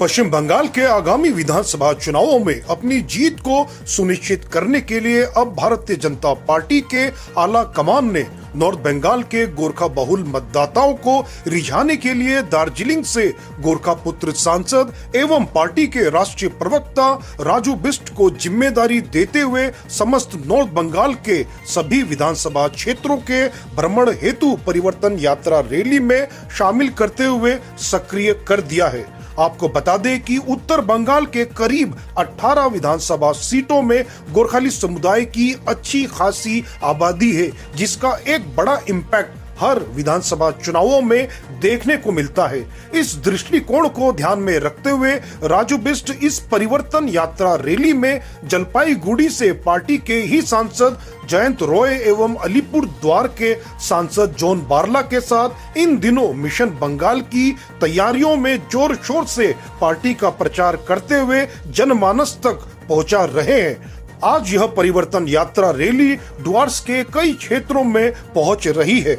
पश्चिम बंगाल के आगामी विधानसभा चुनावों में अपनी जीत को सुनिश्चित करने के लिए अब भारतीय जनता पार्टी के आला कमान ने नॉर्थ बंगाल के गोरखा बहुल मतदाताओं को रिझाने के लिए दार्जिलिंग से गोरखा पुत्र सांसद एवं पार्टी के राष्ट्रीय प्रवक्ता राजू बिस्ट को जिम्मेदारी देते हुए समस्त नॉर्थ बंगाल के सभी विधानसभा क्षेत्रों के भ्रमण हेतु परिवर्तन यात्रा रैली में शामिल करते हुए सक्रिय कर दिया है। आपको बता दें कि उत्तर बंगाल के करीब 18 विधानसभा सीटों में गोरखाली समुदाय की अच्छी खासी आबादी है, जिसका एक बड़ा इम्पैक्ट हर विधानसभा चुनावों में देखने को मिलता है। इस दृष्टिकोण को ध्यान में रखते हुए राजू बिस्ट इस परिवर्तन यात्रा रैली में जलपाईगुड़ी से पार्टी के ही सांसद जयंत रॉय एवं अलीपुर द्वार के सांसद जॉन बारला के साथ इन दिनों मिशन बंगाल की तैयारियों में जोर शोर से पार्टी का प्रचार करते हुए जनमानस तक पहुंचा रहे हैं। आज यह परिवर्तन यात्रा रैली डुआर्स के कई क्षेत्रों में पहुंच रही है।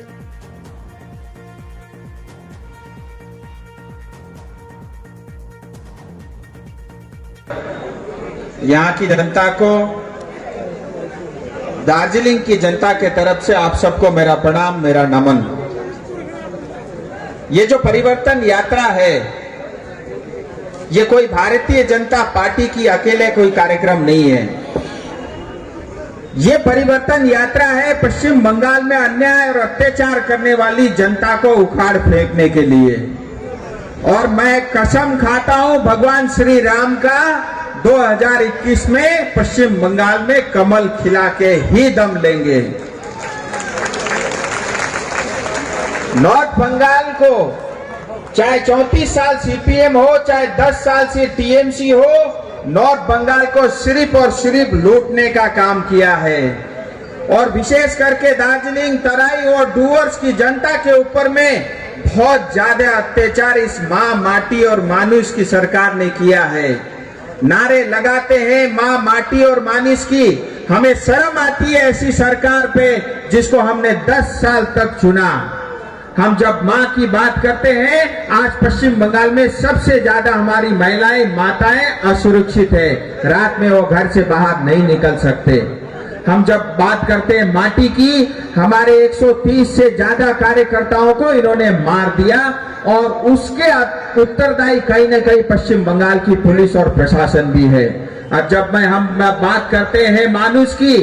यहाँ की जनता को, दार्जिलिंग की जनता के तरफ से आप सबको मेरा प्रणाम, मेरा नमन। ये जो परिवर्तन यात्रा है, ये कोई भारतीय जनता पार्टी की अकेले कोई कार्यक्रम नहीं है। ये परिवर्तन यात्रा है पश्चिम बंगाल में अन्याय और अत्याचार करने वाली जनता को उखाड़ फेंकने के लिए। और मैं कसम खाता हूं भगवान श्री राम का, 2021 में पश्चिम बंगाल में कमल खिला के ही दम लेंगे। नॉर्थ बंगाल को चाहे 34 साल सीपीएम हो, चाहे 10 साल से टीएमसी हो, नॉर्थ बंगाल को सिर्फ और सिर्फ लूटने का काम किया है। और विशेष करके दार्जिलिंग, तराई और डुवर्स की जनता के ऊपर में बहुत ज्यादा अत्याचार इस माँ माटी और मानुष की सरकार ने किया है। नारे लगाते हैं माँ माटी और मानुष की, हमें शर्म आती है ऐसी सरकार पे जिसको हमने 10 साल तक चुना। हम जब माँ की बात करते हैं, आज पश्चिम बंगाल में सबसे ज्यादा हमारी महिलाएं, माताएं असुरक्षित है, रात में वो घर से बाहर नहीं निकल सकते। हम जब बात करते हैं माटी की, हमारे 130 से ज्यादा कार्यकर्ताओं को इन्होंने मार दिया और उसके उत्तरदायी कहीं न कहीं पश्चिम बंगाल की पुलिस और प्रशासन भी है। और जब हम बात करते हैं मानुष की,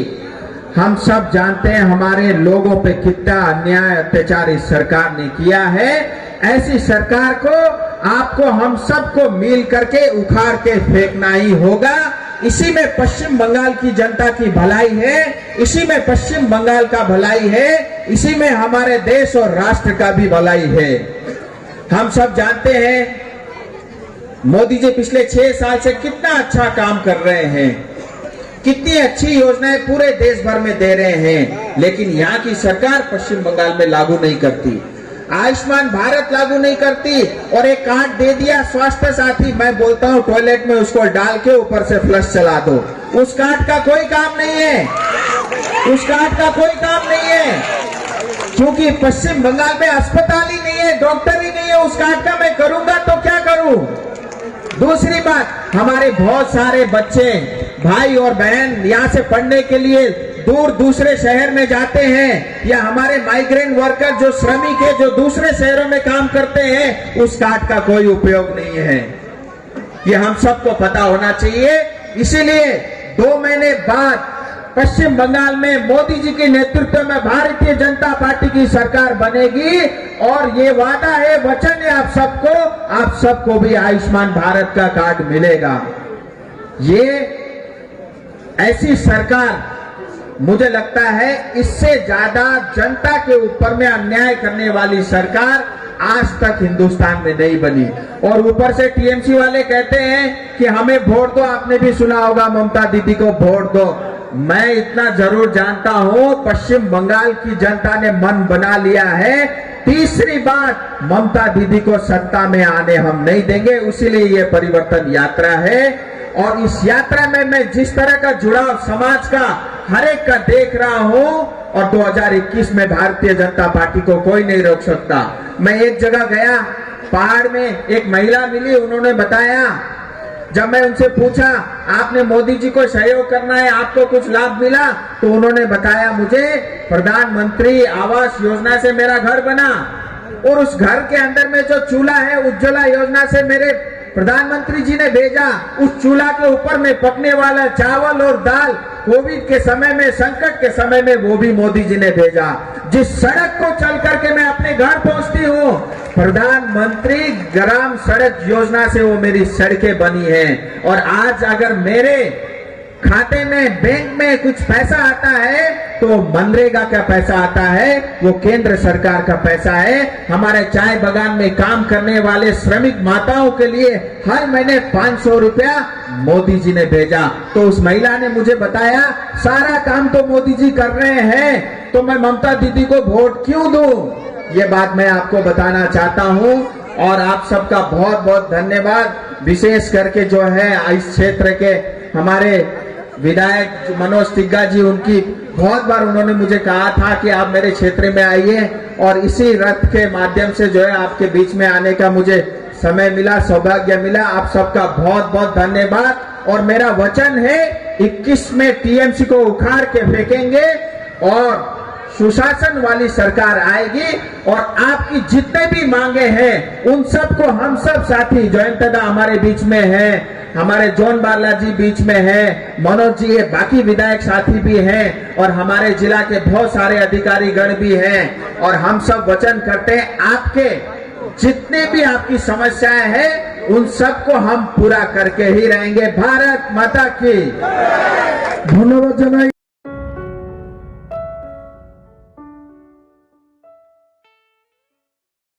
हम सब जानते हैं हमारे लोगों पे कितना अन्याय अत्याचार इस सरकार ने किया है। ऐसी सरकार को आपको, हम सबको मिल करके उखाड़ के फेंकना ही होगा। इसी में पश्चिम बंगाल की जनता की भलाई है, इसी में पश्चिम बंगाल का भलाई है, इसी में हमारे देश और राष्ट्र का भी भलाई है। हम सब जानते हैं मोदी जी पिछले 6 साल से कितना अच्छा काम कर रहे हैं, कितनी अच्छी योजनाएं पूरे देश भर में दे रहे हैं, लेकिन यहाँ की सरकार पश्चिम बंगाल में लागू नहीं करती। आयुष्मान भारत लागू नहीं करती और एक कार्ड दे दिया स्वास्थ्य साथी, मैं बोलता हूँ टॉयलेट में उसको डाल के ऊपर से फ्लश चला दो। उस कार्ड का कोई काम नहीं है, उस कार्ड का कोई काम नहीं है, क्योंकि पश्चिम बंगाल में अस्पताल ही नहीं है, डॉक्टर ही नहीं है। उस कार्ड का मैं करूंगा तो क्या करूं? दूसरी बात, हमारे बहुत सारे बच्चे, भाई और बहन यहाँ से पढ़ने के लिए दूर दूसरे शहर में जाते हैं, या हमारे माइग्रेंट वर्कर जो श्रमिक है, जो दूसरे शहरों में काम करते हैं, उस कार्ड का कोई उपयोग नहीं है। ये हम सबको पता होना चाहिए। इसीलिए 2 महीने बाद पश्चिम बंगाल में मोदी जी के नेतृत्व में भारतीय जनता पार्टी की सरकार बनेगी और ये वादा है, वचन है आप सबको भी आयुष्मान भारत का कार्ड मिलेगा। ये ऐसी सरकार, मुझे लगता है इससे ज्यादा जनता के ऊपर में अन्याय करने वाली सरकार आज तक हिंदुस्तान में नहीं बनी। और ऊपर से टीएमसी वाले कहते हैं कि हमें वोट दो। आपने भी सुना होगा ममता दीदी को वोट दो। मैं इतना जरूर जानता हूं, पश्चिम बंगाल की जनता ने मन बना लिया है, तीसरी बात, ममता दीदी को सत्ता में आने हम नहीं देंगे। इसीलिए ये परिवर्तन यात्रा है। और इस यात्रा में मैं जिस तरह का जुड़ाव समाज का हर एक का देख रहा हूं, और 2021 में भारतीय जनता पार्टी को कोई नहीं रोक सकता। मैं एक जगह गया, पहाड़ में एक महिला मिली, उन्होंने बताया, जब मैं उनसे पूछा आपने मोदी जी को सहयोग करना है, आपको कुछ लाभ मिला? तो उन्होंने बताया मुझे प्रधानमंत्री आवास योजना से मेरा घर बना और उस घर के अंदर में जो चूल्हा है उज्ज्वला योजना से मेरे प्रधानमंत्री जी ने भेजा। उस चूल्हा के ऊपर में पकने वाला चावल और दाल कोविड के समय में, संकट के समय में, वो भी मोदी जी ने भेजा। जिस सड़क को चल करके मैं अपने घर पहुंचती हूँ, प्रधानमंत्री ग्राम सड़क योजना से वो मेरी सड़कें बनी हैं। और आज अगर मेरे खाते में, बैंक में कुछ पैसा आता है तो मनरेगा का पैसा आता है, वो केंद्र सरकार का पैसा है। हमारे चाय बागान में काम करने वाले श्रमिक माताओं के लिए हर महीने 500 रुपया मोदी जी ने भेजा। तो उस महिला ने मुझे बताया सारा काम तो मोदी जी कर रहे हैं, तो मैं ममता दीदी को वोट क्यों दूं? ये बात मैं आपको बताना चाहता हूं। और आप सबका बहुत बहुत धन्यवाद, विशेष करके जो है इस क्षेत्र के हमारे विधायक मनोज तिग्गा जी, उनकी बहुत बार उन्होंने मुझे कहा था कि आप मेरे क्षेत्र में आइए, और इसी रथ के माध्यम से जो है आपके बीच में आने का मुझे समय मिला, सौभाग्य मिला। आप सबका बहुत बहुत धन्यवाद। और मेरा वचन है 21 में टीएमसी को उखाड़ के फेंकेंगे और सुशासन वाली सरकार आएगी, और आपकी जितने भी मांगे हैं उन सबको हम सब साथी, जयंतदा हमारे बीच में है, हमारे जॉन बालाजी बीच में है, मनोज जी है, बाकी विधायक साथी भी हैं, और हमारे जिला के बहुत सारे अधिकारी गण भी हैं। और हम सब वचन करते हैं आपके जितने भी आपकी समस्याएं हैं उन सबको हम पूरा करके ही रहेंगे। भारत माता की धन्यवाद।